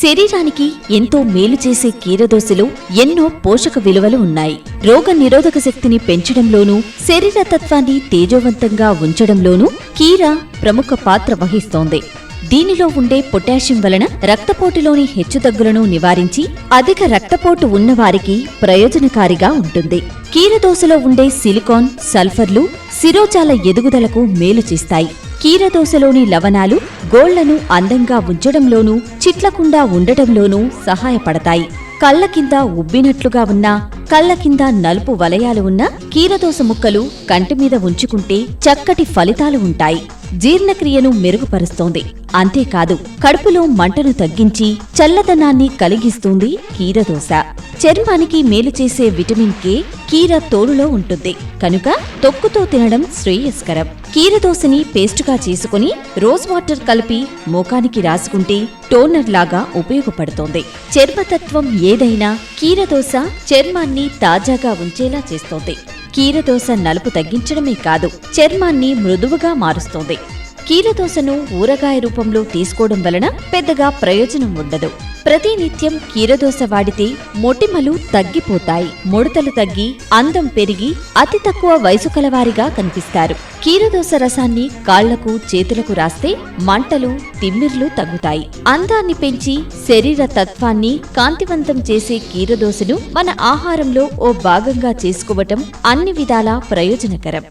శరీరానికి ఎంతో మేలు చేసే కీరదోసలో ఎన్నో పోషక విలువలు ఉన్నాయి. రోగ నిరోధక శక్తిని పెంచడంలోనూ, శరీరతత్వాన్ని తేజోవంతంగా ఉంచడంలోనూ కీర ప్రముఖ పాత్ర వహిస్తోంది. దీనిలో ఉండే పొటాషియం వలన రక్తపోటులోని హెచ్చుతగ్గులను నివారించి అధిక రక్తపోటు ఉన్నవారికి ప్రయోజనకారిగా ఉంటుంది. కీరదోసలో ఉండే సిలికాన్, సల్ఫర్లు శిరోజాల ఎదుగుదలకు మేలు చేస్తాయి. కీరదోసలోని లవణాలు గోళ్లను అందంగా ఉంచడంలోనూ, చిట్లకుండా ఉండటంలోనూ సహాయపడతాయి. కళ్ల కింద ఉబ్బినట్లుగా ఉన్నా, కళ్ల కింద నలుపు వలయాలు ఉన్న కీరదోస ముక్కలు కంటిమీద ఉంచుకుంటే చక్కటి ఫలితాలు ఉంటాయి. జీర్ణక్రియను మెరుగుపరుస్తోంది. అంతేకాదు, కడుపులో మంటను తగ్గించి చల్లదనాన్ని కలిగిస్తుంది కీరదోస. చర్మానికి మేలు చేసే విటమిన్ కే కీర తోలులో ఉంటుంది కనుక తొక్కుతో తినడం శ్రేయస్కరం. కీరదోసని పేస్టుగా చేసుకుని రోజ్ వాటర్ కలిపి మోకానికి రాసుకుంటే టోనర్ లాగా ఉపయోగపడుతోంది. చర్మతత్వం ఏదైనా కీరదోస చర్మాన్ని తాజాగా ఉంచేలా చేస్తోంది. కీరదోస నలుపు తగ్గించడమే కాదు, చర్మాన్ని మృదువుగా మారుస్తోంది. కీరదోసను ఊరగాయ రూపంలో తీసుకోవడం వలన పెద్దగా ప్రయోజనం ఉండదు. ప్రతినిత్యం కీరదోస వాడితే మొటిమలు తగ్గిపోతాయి, ముడతలు తగ్గి అందం పెరిగి అతి తక్కువ వయసు కలవారిగా కనిపిస్తారు. కీరదోస రసాన్ని కాళ్లకు, చేతులకు రాస్తే మంటలు, తిమ్మిర్లు తగ్గుతాయి. అందాన్ని పెంచి శరీర తత్వాన్ని కాంతివంతం చేసే కీరదోసను మన ఆహారంలో ఓ భాగంగా చేసుకోవటం అన్ని విధాలా ప్రయోజనకరం.